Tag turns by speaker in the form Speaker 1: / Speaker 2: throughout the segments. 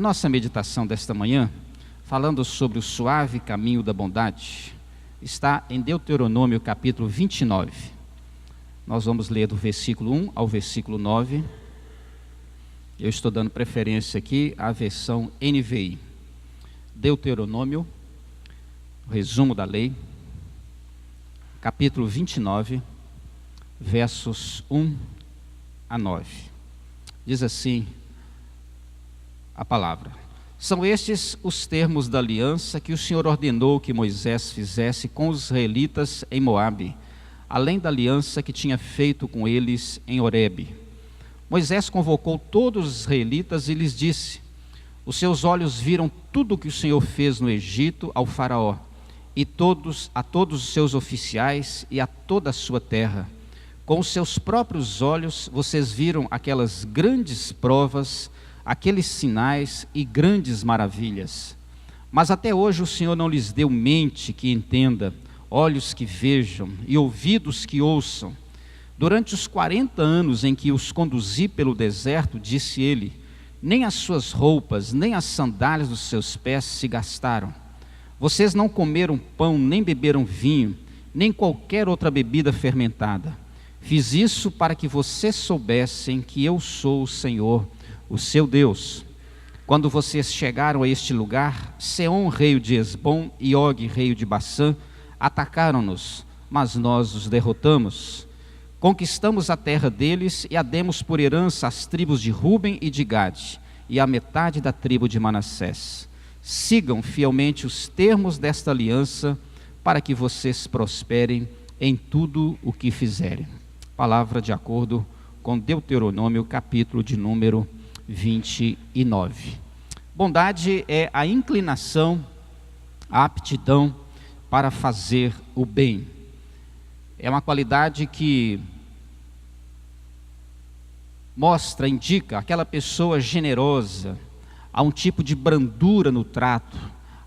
Speaker 1: A nossa meditação desta manhã, falando sobre o suave caminho da bondade, está em Deuteronômio capítulo 29. Nós vamos ler do versículo 1 ao versículo 9. Eu estou dando preferência aqui à versão NVI. Deuteronômio, resumo da lei, capítulo 29, versos 1 a 9. Diz assim a palavra: São estes os termos da aliança que o Senhor ordenou que Moisés fizesse com os israelitas em Moabe, além da aliança que tinha feito com eles em Horebe. Moisés convocou todos os israelitas e lhes disse: Os seus olhos viram tudo o que o Senhor fez no Egito ao faraó, e a todos os seus oficiais e a toda a sua terra. Com os seus próprios olhos vocês viram aquelas grandes provas, aqueles sinais e grandes maravilhas. Mas até hoje o Senhor não lhes deu mente que entenda, olhos que vejam e ouvidos que ouçam. Durante os 40 anos em que os conduzi pelo deserto, disse ele, nem as suas roupas, nem as sandálias dos seus pés se gastaram. Vocês não comeram pão, nem beberam vinho, nem qualquer outra bebida fermentada. Fiz isso para que vocês soubessem que eu sou o Senhor, o seu Deus. Quando vocês chegaram a este lugar, Seom, rei de Hesbom, e Og, rei de Bassã, atacaram-nos, mas nós os derrotamos. Conquistamos a terra deles e a demos por herança às tribos de Ruben e de Gade, e à metade da tribo de Manassés. Sigam fielmente os termos desta aliança, para que vocês prosperem em tudo o que fizerem. Palavra de acordo com Deuteronômio, capítulo de número 29. Bondade é a inclinação, a aptidão para fazer o bem. É uma qualidade que mostra, indica aquela pessoa generosa, há um tipo de brandura no trato,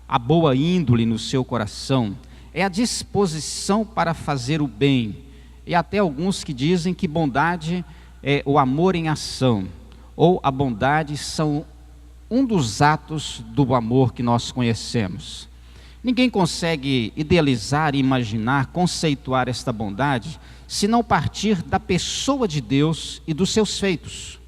Speaker 1: a boa índole no seu coração, é a disposição para fazer o bem. E até alguns que dizem que bondade é o amor em ação, ou a bondade são um dos atos do amor que nós conhecemos. Ninguém consegue idealizar, imaginar, conceituar esta bondade, se não partir da pessoa de Deus e dos seus feitos.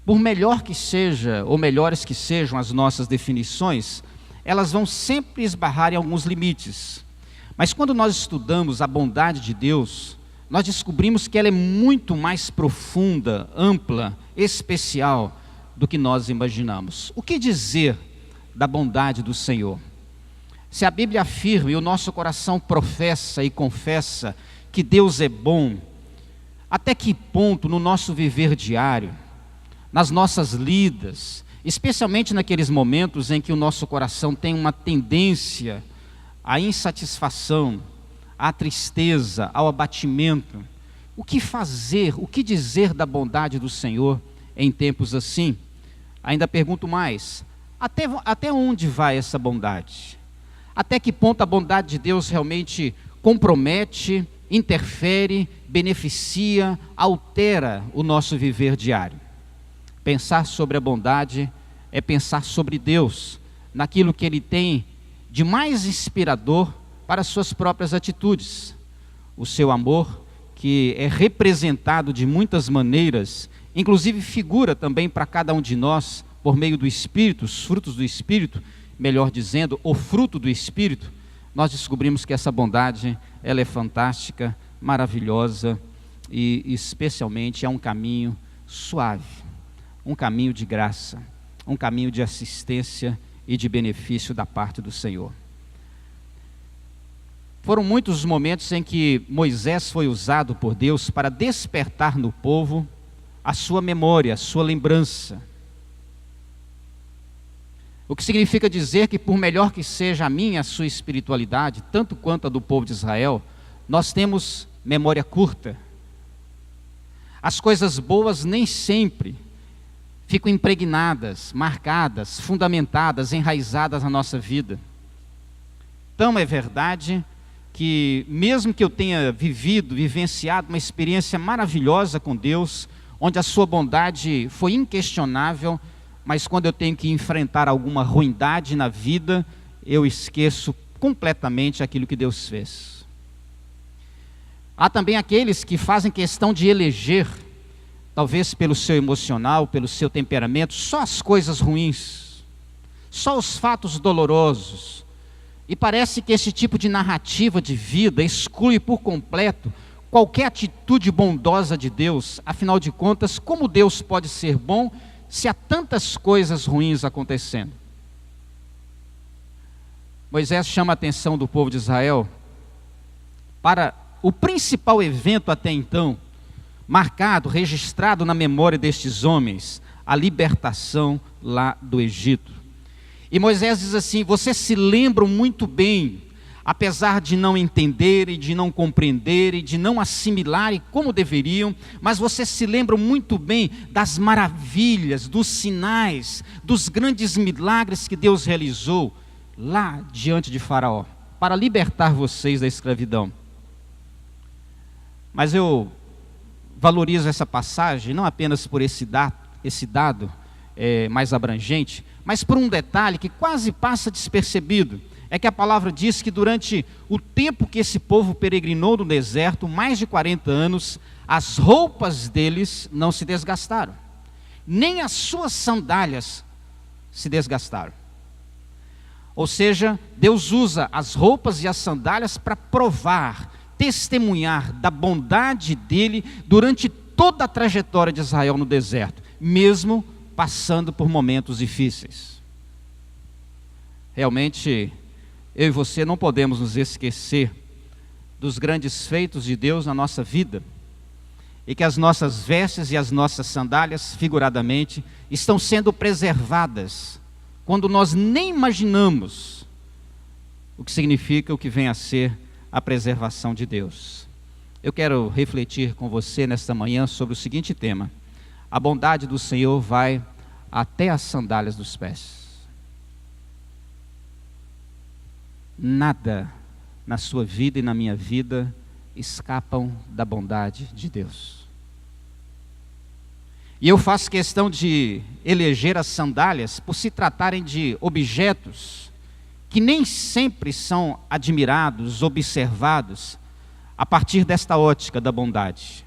Speaker 1: Por melhor que seja, ou melhores que sejam as nossas definições, elas vão sempre esbarrar em alguns limites. Mas quando nós estudamos a bondade de Deus, nós descobrimos que ela é muito mais profunda, ampla, especial do que nós imaginamos. O que dizer da bondade do Senhor? Se a Bíblia afirma e o nosso coração professa e confessa que Deus é bom, até que ponto no nosso viver diário, nas nossas lidas, especialmente naqueles momentos em que o nosso coração tem uma tendência à insatisfação, à tristeza, ao abatimento, o que fazer, o que dizer da bondade do Senhor em tempos assim? Ainda pergunto mais, até onde vai essa bondade? Até que ponto a bondade de Deus realmente compromete, interfere, beneficia, altera o nosso viver diário? Pensar sobre a bondade é pensar sobre Deus, naquilo que Ele tem de mais inspirador para as suas próprias atitudes. O seu amor, que é representado de muitas maneiras, inclusive figura também para cada um de nós, por meio do Espírito, os frutos do Espírito, melhor dizendo, o fruto do Espírito. Nós descobrimos que essa bondade, ela é fantástica, maravilhosa e especialmente é um caminho suave, um caminho de graça, um caminho de assistência e de benefício da parte do Senhor. Foram muitos os momentos em que Moisés foi usado por Deus para despertar no povo a sua memória, a sua lembrança. O que significa dizer que por melhor que seja a minha, a sua espiritualidade, tanto quanto a do povo de Israel, nós temos memória curta. As coisas boas nem sempre ficam impregnadas, marcadas, fundamentadas, enraizadas na nossa vida. Então é verdade que mesmo que eu tenha vivenciado uma experiência maravilhosa com Deus, onde a sua bondade foi inquestionável, mas quando eu tenho que enfrentar alguma ruindade na vida, eu esqueço completamente aquilo que Deus fez. Há também aqueles que fazem questão de eleger, talvez pelo seu emocional, pelo seu temperamento, só as coisas ruins, só os fatos dolorosos. E parece que esse tipo de narrativa de vida exclui por completo qualquer atitude bondosa de Deus. Afinal de contas, como Deus pode ser bom se há tantas coisas ruins acontecendo? Moisés chama a atenção do povo de Israel para o principal evento até então, marcado, registrado na memória destes homens, a libertação lá do Egito. E Moisés diz assim: vocês se lembram muito bem, apesar de não entenderem, de não compreenderem, de não assimilarem como deveriam, mas vocês se lembram muito bem das maravilhas, dos sinais, dos grandes milagres que Deus realizou lá diante de Faraó, para libertar vocês da escravidão. Mas eu valorizo essa passagem não apenas por esse dado mais abrangente, mas por um detalhe que quase passa despercebido. É que a palavra diz que durante o tempo que esse povo peregrinou no deserto, mais de 40 anos, as roupas deles não se desgastaram, nem as suas sandálias se desgastaram. Ou seja, Deus usa as roupas e as sandálias para provar, testemunhar da bondade dele durante toda a trajetória de Israel no deserto, mesmo passando por momentos difíceis. Realmente, eu e você não podemos nos esquecer dos grandes feitos de Deus na nossa vida, e que as nossas vestes e as nossas sandálias, figuradamente, estão sendo preservadas, quando nós nem imaginamos o que significa o que vem a ser a preservação de Deus. Eu quero refletir com você nesta manhã sobre o seguinte tema: a bondade do Senhor vai até as sandálias dos pés. Nada na sua vida e na minha vida escapam da bondade de Deus. E eu faço questão de eleger as sandálias por se tratarem de objetos que nem sempre são admirados, observados a partir desta ótica da bondade.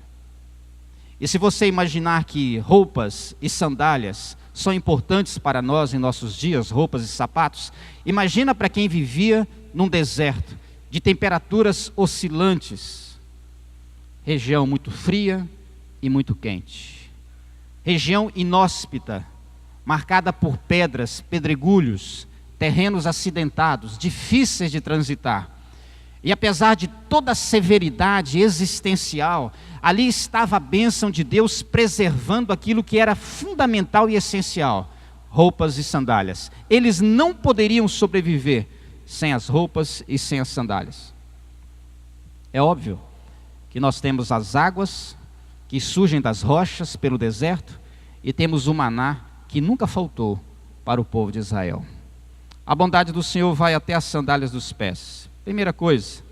Speaker 1: E se você imaginar que roupas e sandálias são importantes para nós em nossos dias, roupas e sapatos, imagina para quem vivia num deserto de temperaturas oscilantes, região muito fria e muito quente, região inóspita, marcada por pedras, pedregulhos, terrenos acidentados, difíceis de transitar. E apesar de toda a severidade existencial, ali estava a bênção de Deus preservando aquilo que era fundamental e essencial: roupas e sandálias. Eles não poderiam sobreviver sem as roupas e sem as sandálias. É óbvio que nós temos as águas que surgem das rochas pelo deserto, e temos o maná que nunca faltou para o povo de Israel. A bondade do Senhor vai até as sandálias dos pés. Primeira coisa,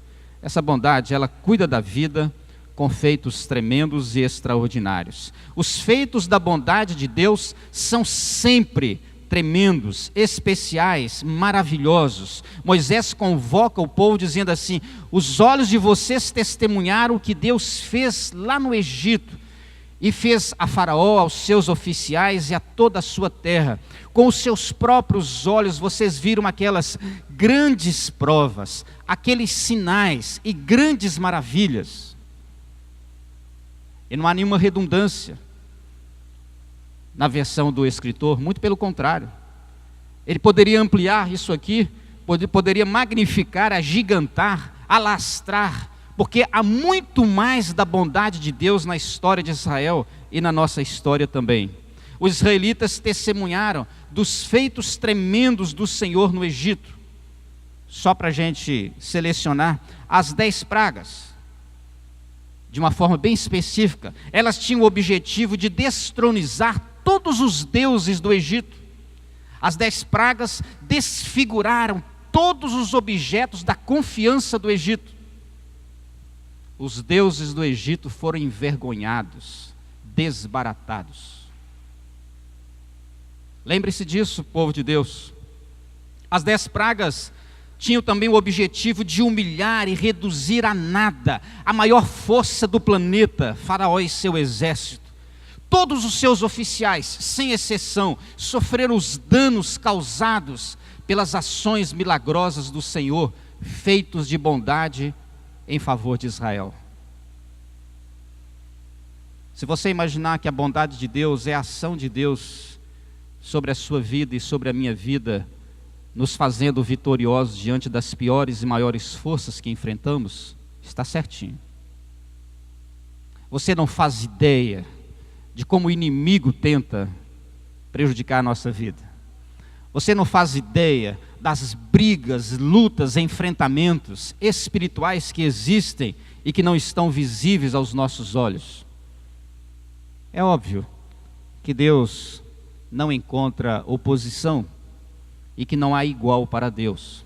Speaker 1: essa bondade, ela cuida da vida com feitos tremendos e extraordinários. Os feitos da bondade de Deus são sempre tremendos, especiais, maravilhosos. Moisés convoca o povo dizendo assim: os olhos de vocês testemunharam o que Deus fez lá no Egito, e fez a Faraó, aos seus oficiais e a toda a sua terra. Com os seus próprios olhos vocês viram aquelas grandes provas, aqueles sinais e grandes maravilhas. E não há nenhuma redundância na versão do escritor, muito pelo contrário. Ele poderia ampliar isso aqui, poderia magnificar, agigantar, alastrar, porque há muito mais da bondade de Deus na história de Israel e na nossa história também. Os israelitas testemunharam dos feitos tremendos do Senhor no Egito. Só para a gente selecionar as 10 pragas, de uma forma bem específica, elas tinham o objetivo de destronizar todos os deuses do Egito. As 10 pragas desfiguraram todos os objetos da confiança do Egito. Os deuses do Egito foram envergonhados, desbaratados. Lembre-se disso, povo de Deus. As 10 pragas tinham também o objetivo de humilhar e reduzir a nada a maior força do planeta, Faraó e seu exército. Todos os seus oficiais, sem exceção, sofreram os danos causados pelas ações milagrosas do Senhor, feitos de bondade em favor de Israel. Se você imaginar que a bondade de Deus é a ação de Deus sobre a sua vida e sobre a minha vida, nos fazendo vitoriosos diante das piores e maiores forças que enfrentamos, está certinho. Você não faz ideia de como o inimigo tenta prejudicar a nossa vida. Você não faz ideia das brigas, lutas, enfrentamentos espirituais que existem e que não estão visíveis aos nossos olhos. É óbvio que Deus não encontra oposição e que não há igual para Deus.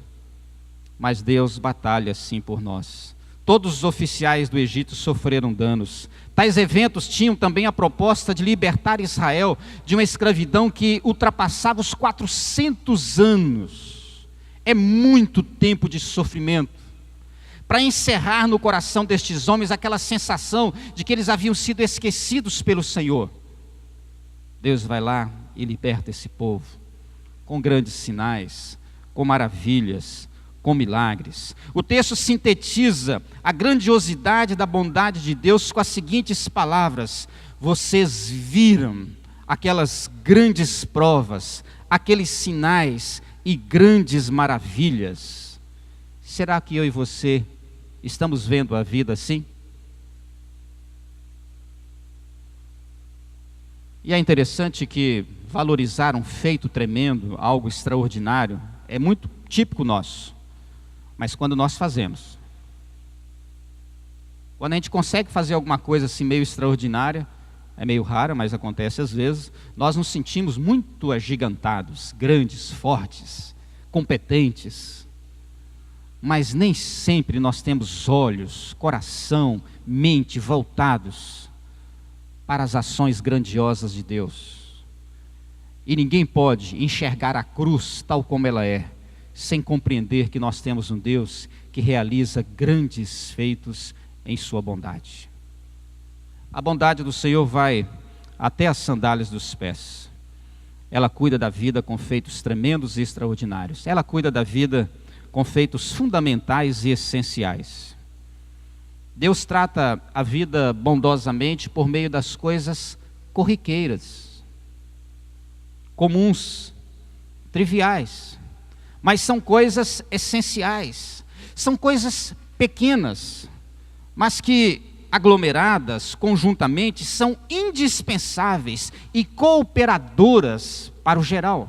Speaker 1: Mas Deus batalha sim por nós. Todos os oficiais do Egito sofreram danos. Tais eventos tinham também a proposta de libertar Israel de uma escravidão que ultrapassava os 400 anos. É muito tempo de sofrimento. Para encerrar no coração destes homens aquela sensação de que eles haviam sido esquecidos pelo Senhor. Deus vai lá e liberta esse povo, com grandes sinais, com maravilhas, com milagres. O texto sintetiza a grandiosidade da bondade de Deus com as seguintes palavras: vocês viram aquelas grandes provas, aqueles sinais e grandes maravilhas. Será que eu e você estamos vendo a vida assim? E é interessante que valorizar um feito tremendo, algo extraordinário, é muito típico nosso. Mas quando nós fazemos, quando a gente consegue fazer alguma coisa assim meio extraordinária, é meio rara, mas acontece às vezes, nós nos sentimos muito agigantados, grandes, fortes, competentes. Mas nem sempre nós temos olhos, coração, mente voltados para as ações grandiosas de Deus. E ninguém pode enxergar a cruz tal como ela é, sem compreender que nós temos um Deus que realiza grandes feitos em sua bondade. A bondade do Senhor vai até as sandálias dos pés. Ela cuida da vida com feitos tremendos e extraordinários. Ela cuida da vida com feitos fundamentais e essenciais. Deus trata a vida bondosamente por meio das coisas corriqueiras, comuns, triviais, mas são coisas essenciais, são coisas pequenas, mas que aglomeradas conjuntamente são indispensáveis e cooperadoras para o geral.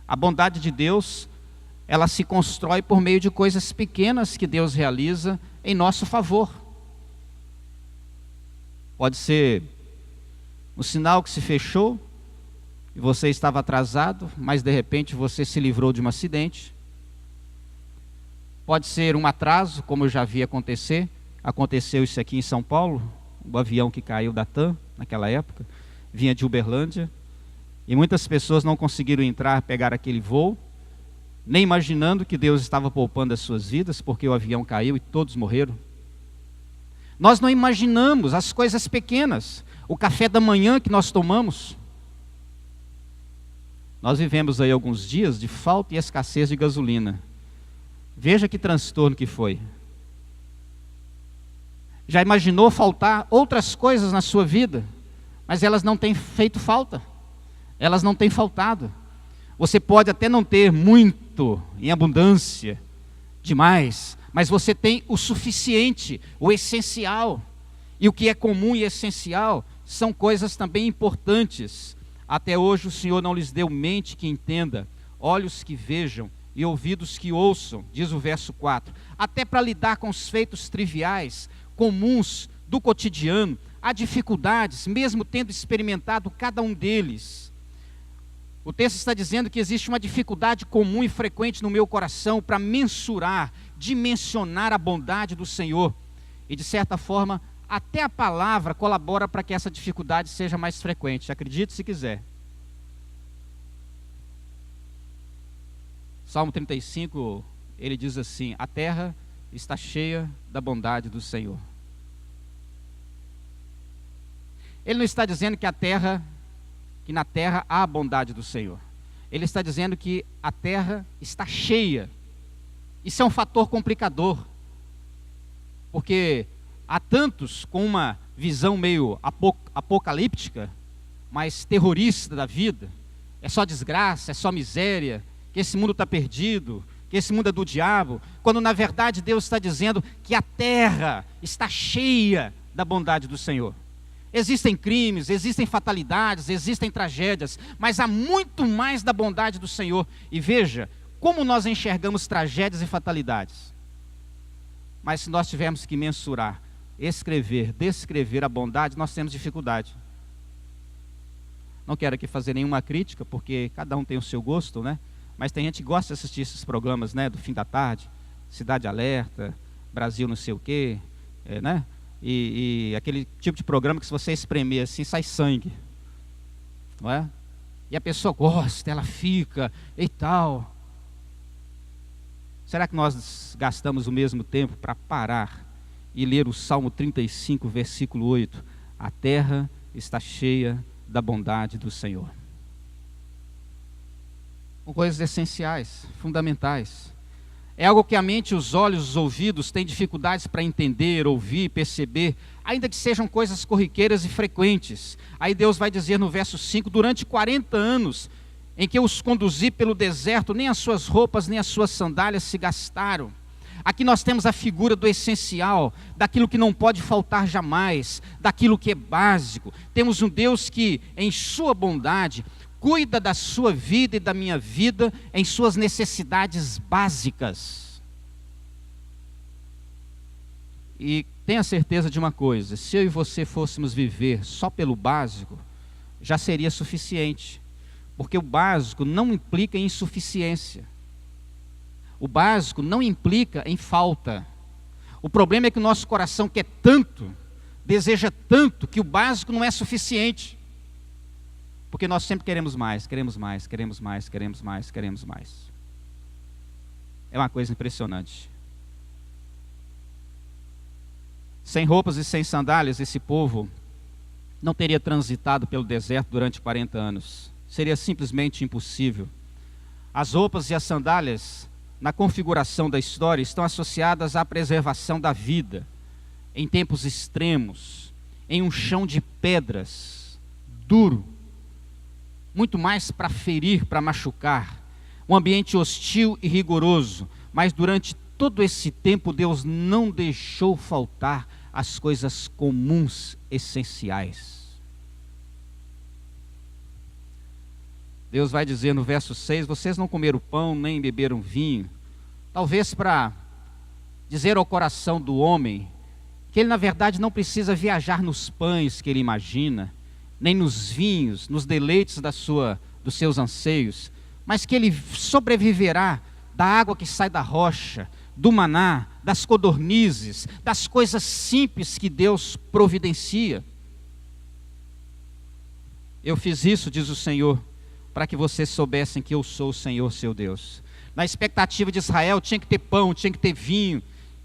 Speaker 1: A bondade de Deus, ela se constrói por meio de coisas pequenas que Deus realiza em nosso favor. Pode ser um sinal que se fechou e você estava atrasado, mas de repente você se livrou de um acidente. Pode ser um atraso, como eu já vi acontecer. Aconteceu isso aqui em São Paulo, o avião que caiu da TAM naquela época, vinha de Uberlândia, e muitas pessoas não conseguiram entrar, pegar aquele voo, nem imaginando que Deus estava poupando as suas vidas, porque o avião caiu e todos morreram. Nós não imaginamos as coisas pequenas, o café da manhã que nós tomamos. Nós vivemos aí alguns dias de falta e escassez de gasolina. Veja que transtorno que foi. Já imaginou faltar outras coisas na sua vida, mas elas não têm feito falta, elas não têm faltado. Você pode até não ter muito, em abundância, demais, mas você tem o suficiente, o essencial. E o que é comum e essencial são coisas também importantes. Até hoje o Senhor não lhes deu mente que entenda, olhos que vejam e ouvidos que ouçam, diz o verso 4. Até para lidar com os feitos triviais, comuns do cotidiano, há dificuldades, mesmo tendo experimentado cada um deles. O texto está dizendo que existe uma dificuldade comum e frequente no meu coração para mensurar, dimensionar a bondade do Senhor. E de certa forma, até a palavra colabora para que essa dificuldade seja mais frequente. Acredite se quiser. Salmo 35, ele diz assim: a terra está cheia da bondade do Senhor. Ele não está dizendo que na terra há a bondade do Senhor. Ele está dizendo que a terra está cheia. Isso é um fator complicador, porque há tantos com uma visão meio apocalíptica, mas terrorista da vida. É só desgraça, é só miséria, que esse mundo está perdido, que esse mundo é do diabo, quando na verdade Deus está dizendo que a terra está cheia da bondade do Senhor. Existem crimes, existem fatalidades, existem tragédias, mas há muito mais da bondade do Senhor. E veja como nós enxergamos tragédias e fatalidades. Mas se nós tivermos que mensurar, escrever, descrever a bondade, nós temos dificuldade. Não quero aqui fazer nenhuma crítica, porque cada um tem o seu gosto, né? Mas tem gente que gosta de assistir esses programas, né? Do fim da tarde, Cidade Alerta, Brasil não sei o quê, né? E aquele tipo de programa que se você espremer assim, sai sangue, não é? E a pessoa gosta, ela fica e tal. Será que nós gastamos o mesmo tempo para parar e ler o Salmo 35, versículo 8? A terra está cheia da bondade do Senhor. Com coisas essenciais, fundamentais. É algo que a mente, os olhos, os ouvidos têm dificuldades para entender, ouvir, perceber, ainda que sejam coisas corriqueiras e frequentes. Aí Deus vai dizer no verso 5, durante 40 anos, em que eu os conduzi pelo deserto, nem as suas roupas, nem as suas sandálias se gastaram. Aqui nós temos a figura do essencial, daquilo que não pode faltar jamais, daquilo que é básico. Temos um Deus que, em sua bondade, cuida da sua vida e da minha vida em suas necessidades básicas. E tenha certeza de uma coisa: se eu e você fôssemos viver só pelo básico, já seria suficiente. Porque o básico não implica em insuficiência. O básico não implica em falta. O problema é que o nosso coração quer tanto, deseja tanto, que o básico não é suficiente. Porque nós sempre queremos mais, queremos mais, queremos mais, queremos mais, queremos mais. É uma coisa impressionante. Sem roupas e sem sandálias, esse povo não teria transitado pelo deserto durante 40 anos. Seria simplesmente impossível. As roupas e as sandálias, na configuração da história, estão associadas à preservação da vida, em tempos extremos, em um chão de pedras, duro, muito mais para ferir, para machucar, um ambiente hostil e rigoroso, mas durante todo esse tempo Deus não deixou faltar as coisas comuns, essenciais. Deus vai dizer no verso 6, vocês não comeram pão, nem beberam vinho, talvez para dizer ao coração do homem, que ele na verdade não precisa viajar nos pães que ele imagina, nem nos vinhos, nos deleites dos seus anseios, mas que ele sobreviverá da água que sai da rocha, do maná, das codornizes, das coisas simples que Deus providencia. Eu fiz isso, diz o Senhor, para que vocês soubessem que eu sou o Senhor, seu Deus. Na expectativa de Israel, tinha que ter pão, tinha que ter vinho,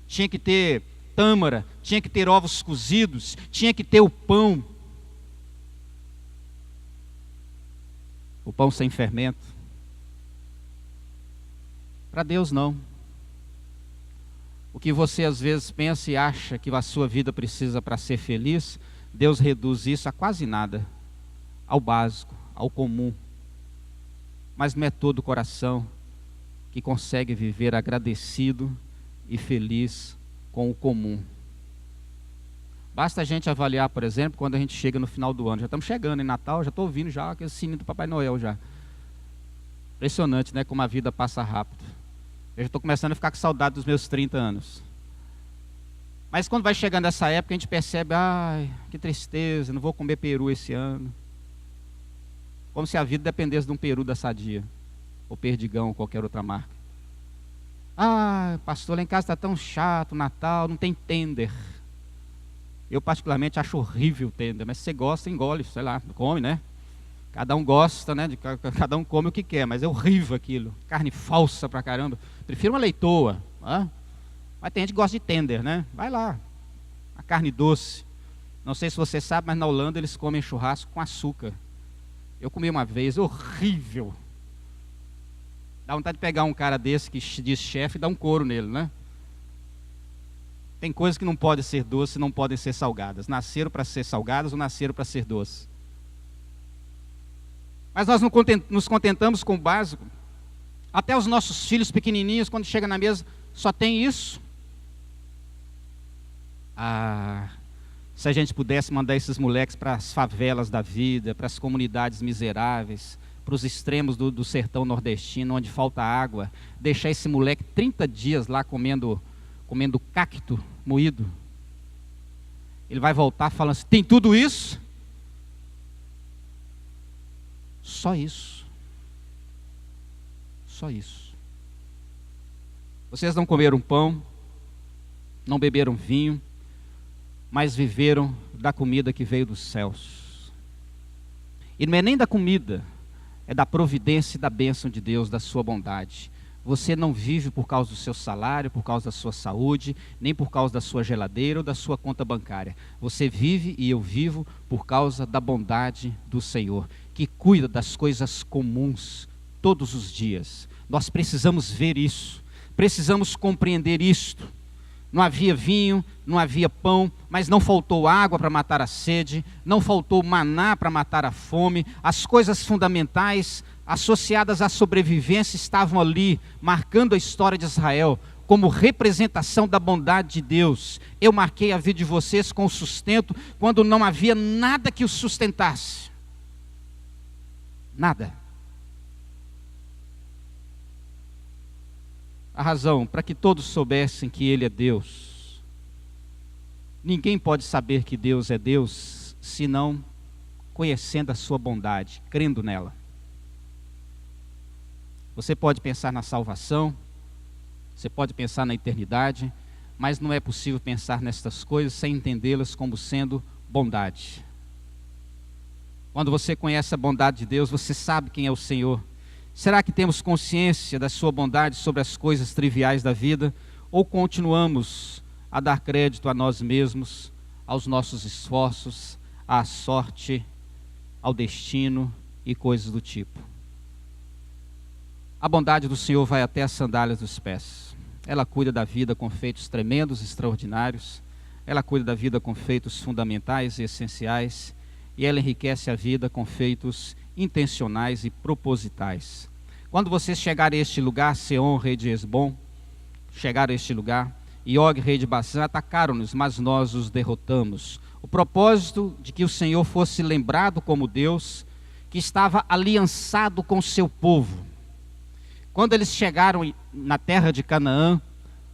Speaker 1: tinha que ter tâmara, tinha que ter ovos cozidos, tinha que ter o pão sem fermento. Para Deus não. O que você às vezes pensa e acha que a sua vida precisa para ser feliz, Deus reduz isso a quase nada, ao básico, ao comum. Mas não é todo o coração que consegue viver agradecido e feliz com o comum. Basta a gente avaliar, por exemplo, quando a gente chega no final do ano. Já estamos chegando em Natal, já estou ouvindo já aquele sininho do Papai Noel já. Impressionante, né? Como a vida passa rápido. Eu já estou começando a ficar com saudade dos meus 30 anos. Mas quando vai chegando essa época, a gente percebe, ai, que tristeza, não vou comer peru esse ano. Como se a vida dependesse de um peru da Sadia, ou Perdigão, ou qualquer outra marca. Ah, pastor, lá em casa está tão chato, Natal, não tem tender. Eu particularmente acho horrível tender, mas se você gosta, engole, sei lá, come, né? Cada um gosta, né? Cada um come o que quer, mas é horrível aquilo. Carne falsa pra caramba. Prefiro uma leitoa. Mas tem gente que gosta de tender, né? Vai lá. A carne doce. Não sei se você sabe, mas na Holanda eles comem churrasco com açúcar. Eu comi uma vez, horrível. Dá vontade de pegar um cara desse que diz chefe e dar um couro nele, né? Tem coisas que não podem ser doces, não podem ser salgadas. Nasceram para ser salgadas ou nasceram para ser doces. Mas nós nos contentamos com o básico. Até os nossos filhos pequenininhos, quando chegam na mesa, só tem isso. Se a gente pudesse mandar esses moleques para as favelas da vida, para as comunidades miseráveis, para os extremos do sertão nordestino, onde falta água, deixar esse moleque 30 dias lá comendo cacto moído, ele vai voltar falando assim: tem tudo isso? Só isso. Só isso. Vocês não comeram pão, não beberam vinho, mas viveram da comida que veio dos céus. E não é nem da comida, é da providência e da bênção de Deus, da sua bondade. Você não vive por causa do seu salário, por causa da sua saúde, nem por causa da sua geladeira ou da sua conta bancária. Você vive e eu vivo por causa da bondade do Senhor, que cuida das coisas comuns todos os dias. Nós precisamos ver isso, precisamos compreender isto. Não havia vinho, não havia pão, mas não faltou água para matar a sede, não faltou maná para matar a fome. As coisas fundamentais associadas à sobrevivência estavam ali, marcando a história de Israel, como representação da bondade de Deus. Eu marquei a vida de vocês com o sustento, quando não havia nada que os sustentasse. Nada. A razão para que todos soubessem que Ele é Deus. Ninguém pode saber que Deus é Deus, senão conhecendo a sua bondade, crendo nela. Você pode pensar na salvação, você pode pensar na eternidade, mas não é possível pensar nestas coisas sem entendê-las como sendo bondade. Quando você conhece a bondade de Deus, você sabe quem é o Senhor. Será que temos consciência da sua bondade sobre as coisas triviais da vida? Ou continuamos a dar crédito a nós mesmos, aos nossos esforços, à sorte, ao destino e coisas do tipo? A bondade do Senhor vai até as sandálias dos pés. Ela cuida da vida com feitos tremendos, extraordinários. Ela cuida da vida com feitos fundamentais e essenciais. E ela enriquece a vida com feitos intencionais e propositais. Quando vocês chegarem a este lugar, Seom, rei de Hesbom, chegaram a este lugar, e Og, rei de Bassã, atacaram-nos, mas nós os derrotamos. O propósito de que o Senhor fosse lembrado como Deus, que estava aliançado com o seu povo. Quando eles chegaram na terra de Canaã,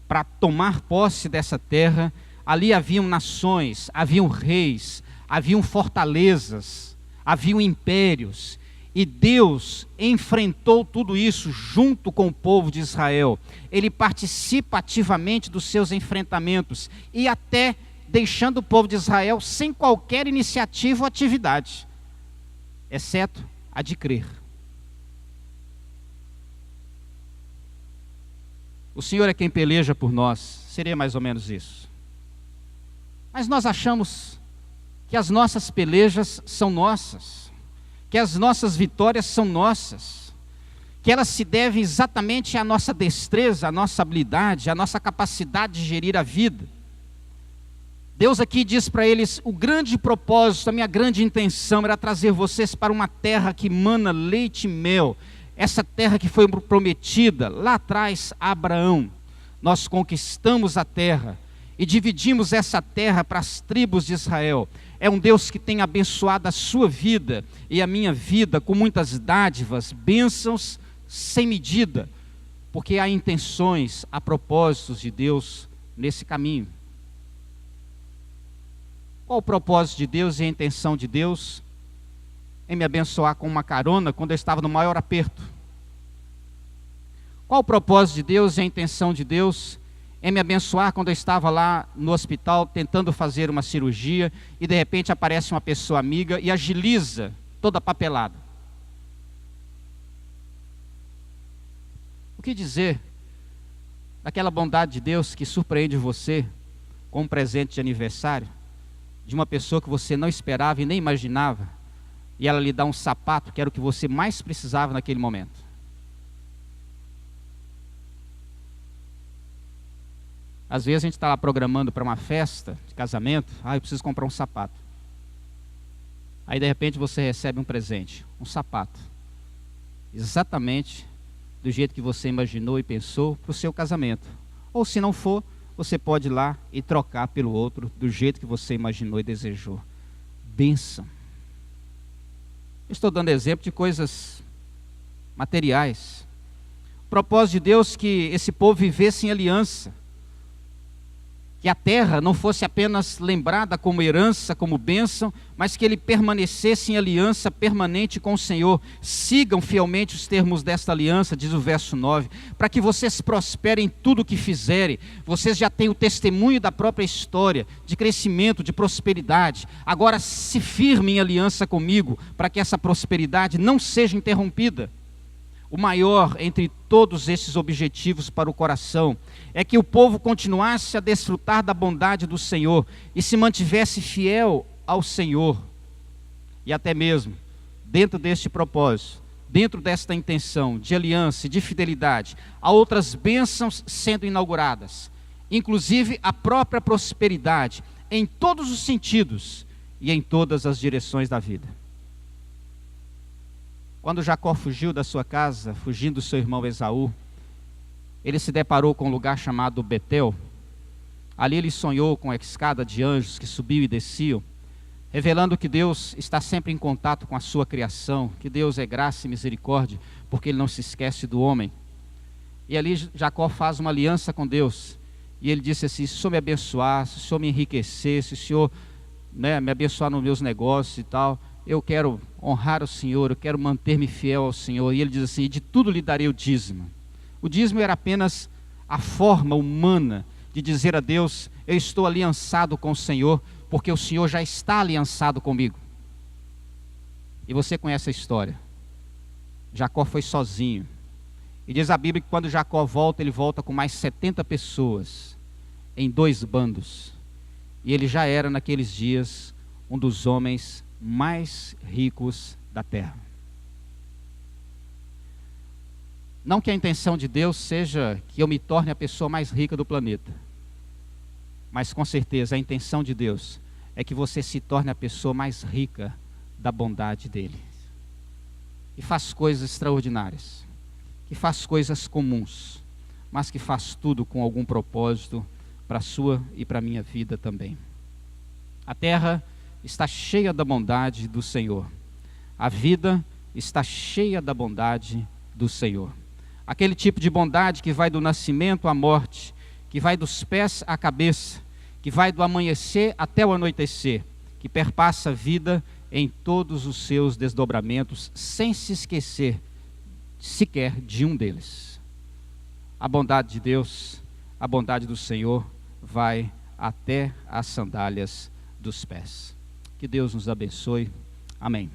Speaker 1: para tomar posse dessa terra, ali haviam nações, haviam reis, haviam fortalezas, haviam impérios, e Deus enfrentou tudo isso junto com o povo de Israel. Ele participa ativamente dos seus enfrentamentos, e até deixando o povo de Israel sem qualquer iniciativa ou atividade, exceto a de crer. O Senhor é quem peleja por nós, seria mais ou menos isso. Mas nós achamos que as nossas pelejas são nossas, que as nossas vitórias são nossas, que elas se devem exatamente à nossa destreza, à nossa habilidade, à nossa capacidade de gerir a vida. Deus aqui diz para eles: o grande propósito, a minha grande intenção era trazer vocês para uma terra que mana leite e mel, essa terra que foi prometida lá atrás a Abraão. Nós conquistamos a terra e dividimos essa terra para as tribos de Israel. É um Deus que tem abençoado a sua vida e a minha vida com muitas dádivas, bênçãos sem medida, porque há intenções, há propósitos de Deus nesse caminho. Qual o propósito de Deus e a intenção de Deus em me abençoar com uma carona quando eu estava no maior aperto? Qual o propósito de Deus e a intenção de Deus em me abençoar quando eu estava lá no hospital tentando fazer uma cirurgia e de repente aparece uma pessoa amiga e agiliza toda a papelada? O que dizer daquela bondade de Deus que surpreende você com um presente de aniversário, de uma pessoa que você não esperava e nem imaginava, e ela lhe dá um sapato que era o que você mais precisava naquele momento? Às vezes a gente está lá programando para uma festa de casamento, eu preciso comprar um sapato. Aí de repente você recebe um presente, um sapato, exatamente do jeito que você imaginou e pensou para o seu casamento. Ou se não for, você pode ir lá e trocar pelo outro do jeito que você imaginou e desejou. Bênção. Estou dando exemplo de coisas materiais. O propósito de Deus é que esse povo vivesse em aliança, que a terra não fosse apenas lembrada como herança, como bênção, mas que ele permanecesse em aliança permanente com o Senhor. Sigam fielmente os termos desta aliança, diz o verso 9, para que vocês prosperem em tudo o que fizerem. Vocês já têm o testemunho da própria história, de crescimento, de prosperidade. Agora se firmem em aliança comigo, para que essa prosperidade não seja interrompida. O maior entre todos esses objetivos para o coração é que o povo continuasse a desfrutar da bondade do Senhor e se mantivesse fiel ao Senhor. E até mesmo, dentro deste propósito, dentro desta intenção de aliança e de fidelidade, há outras bênçãos sendo inauguradas, inclusive a própria prosperidade, em todos os sentidos e em todas as direções da vida. Quando Jacó fugiu da sua casa, fugindo do seu irmão Esaú, ele se deparou com um lugar chamado Betel. Ali ele sonhou com a escada de anjos que subiam e desciam, revelando que Deus está sempre em contato com a sua criação, que Deus é graça e misericórdia, porque Ele não se esquece do homem. E ali Jacó faz uma aliança com Deus, e ele disse assim: se o Senhor me abençoar, se o Senhor me enriquecer, se o Senhor me abençoar nos meus negócios e tal, eu quero honrar o Senhor, eu quero manter-me fiel ao Senhor. E ele diz assim: de tudo lhe darei o dízimo. O dízimo era apenas a forma humana de dizer a Deus: eu estou aliançado com o Senhor, porque o Senhor já está aliançado comigo. E você conhece a história. Jacó foi sozinho. E diz a Bíblia que quando Jacó volta, ele volta com mais 70 pessoas, em 2 bandos. E ele já era naqueles dias um dos homens mais ricos da terra. Não que a intenção de Deus seja que eu me torne a pessoa mais rica do planeta, mas com certeza a intenção de Deus é que você se torne a pessoa mais rica da bondade dele, que faz coisas extraordinárias, que faz coisas comuns, mas que faz tudo com algum propósito para a sua e para a minha vida também. A terra está cheia da bondade do Senhor. A vida está cheia da bondade do Senhor. Aquele tipo de bondade que vai do nascimento à morte, que vai dos pés à cabeça, que vai do amanhecer até o anoitecer, que perpassa a vida em todos os seus desdobramentos, sem se esquecer sequer de um deles. A bondade de Deus, a bondade do Senhor vai até as sandálias dos pés. Que Deus nos abençoe. Amém.